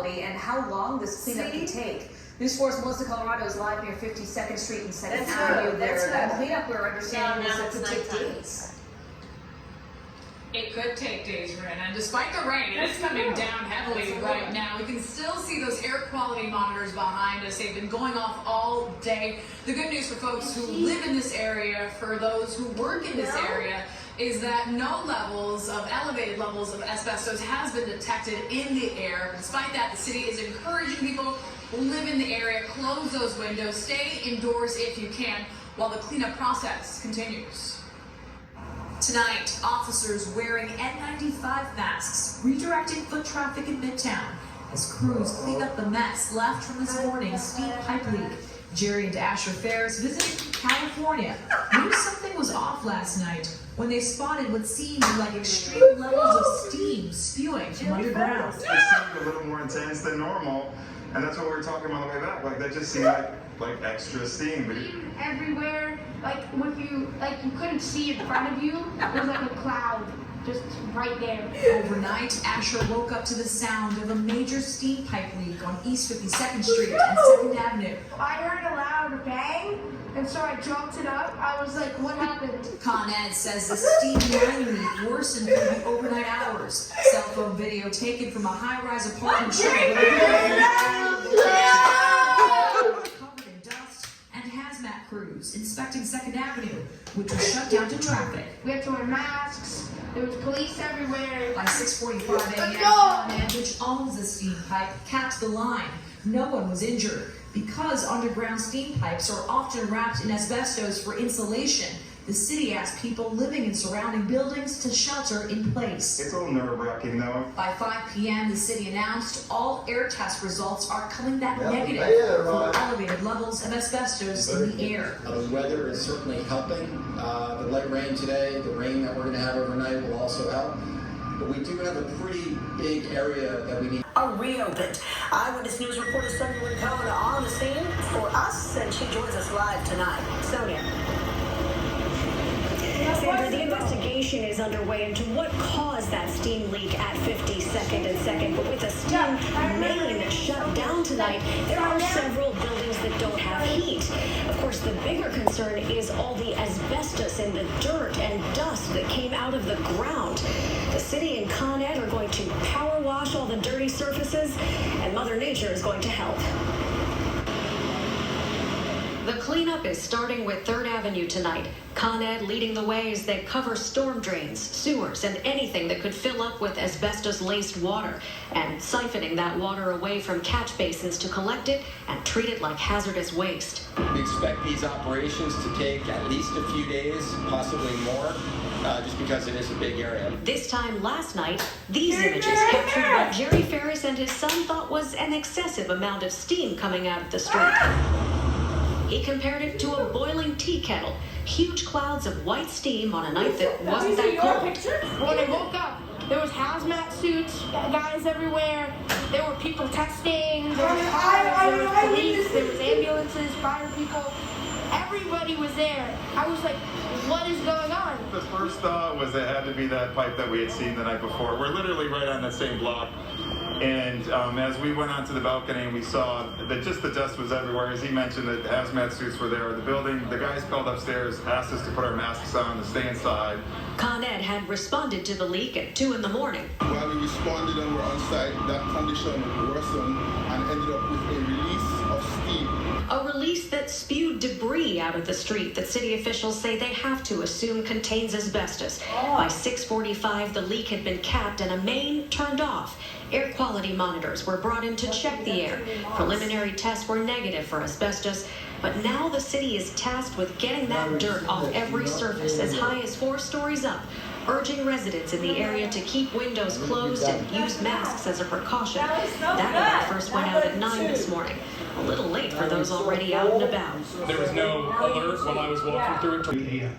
and how long this cleanup can take. News 4's Melissa Colorado is live near 52nd Street and 2nd Avenue there. That cleanup, we're understanding, is that could take days. It could take days, Rin, and despite the rain, it is coming down heavily right now. We can still see those air quality monitors behind us. They've been going off all day. The good news for folks who live in this area, for those who work in this area, is that no elevated levels of asbestos has been detected in the air. Despite that, the city is encouraging people who live in the area, close those windows, stay indoors if you can, while the cleanup process continues. Tonight, officers wearing N95 masks redirecting foot traffic in Midtown as crews clean up the mess left from this morning's steam pipe leak. Jerry and Asher Ferris visiting from California knew something was off last night when they spotted what seemed like extreme levels of steam spewing from underground. It seemed a little more intense than normal, and that's what we were talking about on the way back. Like, that just seemed like extra steam. Steam everywhere. Like you couldn't see in front of you. It was like a cloud just right there. Overnight, Asher woke up to the sound of a major steam pipe leak on East 52nd Street and 2nd Avenue. I heard a loud bang, and so I jumped it up. I was like, what happened? Con Ed says the steam line leak worsened through the overnight hours. Cell phone video taken from a high-rise apartment covered in dust, and hazmat crews inspecting 2nd Avenue, which was shut down to traffic. We had to wear masks. There was police everywhere. By 6:45 a.m., Con Ed, which owns the steam pipe, capped the line. No one was injured. Because underground steam pipes are often wrapped in asbestos for insulation, the city asked people living in surrounding buildings to shelter in place. It's a little nerve-wracking, though. By 5 p.m., the city announced all air test results are coming back negative for elevated levels of asbestos in the air. The weather is certainly helping. The light rain today, the rain that we're going to have overnight will also help. But we do have a pretty big area that we need. Are reopened. Eyewitness News reporter Sonia Rincona on the scene for us, and she joins us live tonight. Sonia. Sandra, the investigation is underway into what caused that steam leak at 52nd and 2nd, but with the steam main shut down tonight, there are several buildings that don't have heat. Of course, the bigger concern is all the asbestos and the dirt and dust that came out of the ground. The city and Con Ed are going to power wash all the dirty surfaces, and Mother Nature is going to help. The cleanup is starting with 3rd Avenue tonight. Con Ed leading the way as they cover storm drains, sewers, and anything that could fill up with asbestos-laced water, and siphoning that water away from catch basins to collect it and treat it like hazardous waste. We expect these operations to take at least a few days, possibly more, just because it is a big area. This time last night, these images captured what Jerry Ferris and his son thought was an excessive amount of steam coming out of the street. He compared it to a boiling tea kettle. Huge clouds of white steam on a night that wasn't that cold. When I woke up, there was hazmat suits, guys everywhere. There were people testing. There was cars, there was police, there was ambulances, fire people. Everybody was there. I was like, what is going on? The first thought was it had to be that pipe that we had seen the night before. We're literally right on the same block. And as we went onto the balcony and we saw that just the dust was everywhere, as he mentioned, that hazmat suits were there. The guys called upstairs, asked us to put our masks on, to stay inside. Con Ed had responded to the leak at 2 in the morning. While we responded and were on site, that condition worsened and ended up with a release of steam. A release that spewed debris out of the street that city officials say they have to assume contains asbestos. By 6:45, the leak had been capped and a main turned off. Air quality monitors were brought in to check the air. Preliminary tests were negative for asbestos, but now the city is tasked with getting that dirt off every surface as high as 4 stories up, urging residents in the area to keep windows closed and use masks as a precaution. That alert first went out at 9 this morning. A little late for those already out and about. There was no alert while I was walking through it. 3 a.m.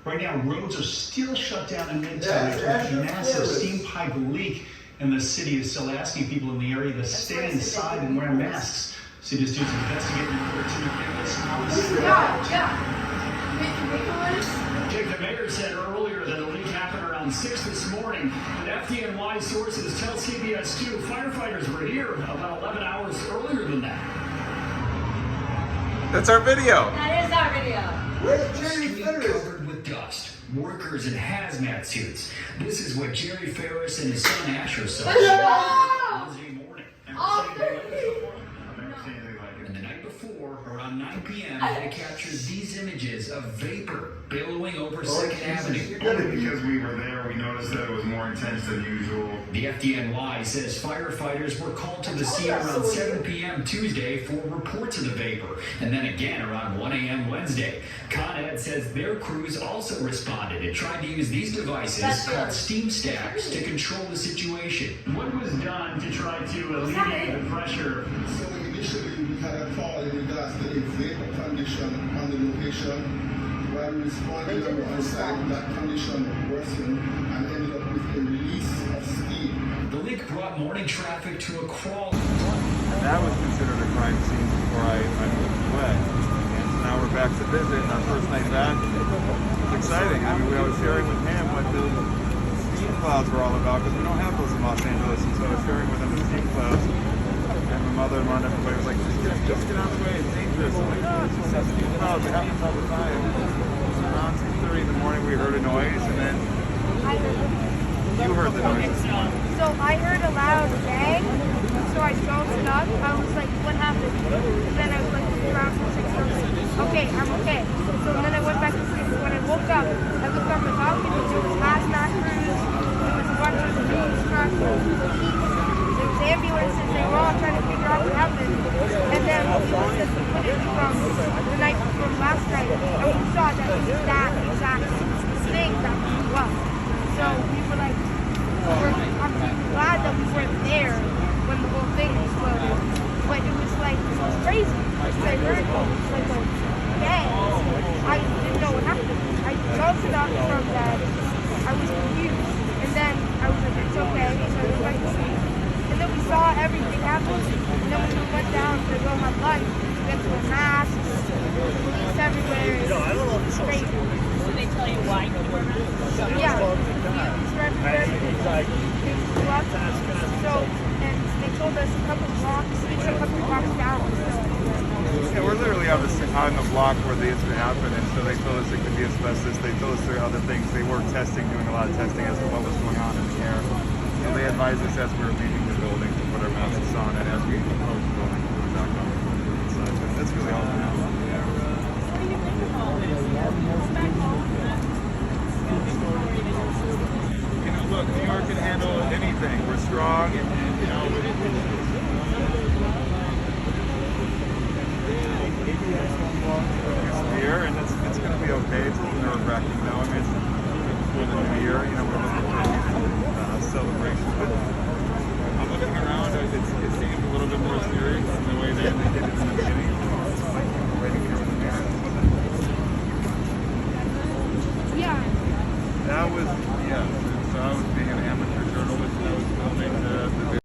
Right now, roads are still shut down in Midtown after a massive steam pipe leak, and the city is still asking people in the area to stay inside and wear masks. City students investigating the Jake, the mayor said earlier that a leak happened around around 6 this morning. And FDNY sources tell CBS 2 firefighters were here about 11 hours earlier than that. That's our video. That is our video. Where's Jerry Ferris? Covered with dust. Workers in hazmat suits. This is what Jerry Ferris and his son Asher saw Wednesday morning. And the night before, around 9 p.m., they captured these images of vapor billowing over 2nd Avenue. Because we were there, we noticed that it was more intense than usual. The FDNY says firefighters were called to the scene around 7 p.m. Tuesday for reports of the vapor, and then again around 1 a.m. Wednesday. Con Ed says their crews also responded and tried to use these devices called steam stacks to control the situation. What was done to try to alleviate the pressure? So initially we had a call in regards to the vapor condition on the location. While we responded on site, that condition worsened and ended up with a release of steam. The leak brought morning traffic to a crawl. That was considered a crime scene before I moved away. And so now we're back to visit, and our first night back. It's exciting. I mean, I was sharing with him what the steam clouds were all about, because we don't have those in Los Angeles. And so I was sharing with him the steam clouds. And my mother-in-law and everybody was like, just get out of the way, it's dangerous. I'm like, no, it's just steam clouds, it happens all the time. Around 2:30 in the morning we heard a noise, and then you heard the noise. So I heard a loud bang, so I jumped up. I was like, what happened? And then I was like, around 6. I was like, okay, I'm okay. So then I went back to sleep. When I woke up, I looked on the balcony, there was hazmat crews, there was a bunch of news trucks, police, there was ambulances, they were all trying to figure out what happened. And then we looked at the footage from the night from last night, and we saw that it was that exact thing that blew up. So we were like, I'm glad that we weren't there when the whole thing exploded. But it was crazy. Because I heard it was like a bang. I didn't know what happened. I jumped up from bed. I was confused. And then I was like, it's okay. So I went back to sleep. And then we saw everything happen. And then when we went down to go have lunch, we went to the masks, police everywhere. It's crazy. Did they tell you why you were not? Yeah, views were everywhere. So, and they told us a couple blocks down. Yeah, we're literally on the block where the incident happened, and so they told us it could be asbestos. They told us there are other things. They were doing a lot of testing as to what was going on in the air. So they advised us as we were leaving the building to put our masks on, and as we approached the building, to put it back on before we were inside. But that's really all we know. You know, look, New York can handle anything. We're strong, and you know, it's here, and it's going to be okay. It's a little nerve-wracking, though. I mean, it's for the new year, you know, we're looking for a celebration. But I'm looking around, it seems a little bit more serious than the way they indicated in the beginning. Like, waiting here with the mirror. Yeah. That was, yeah, so I was being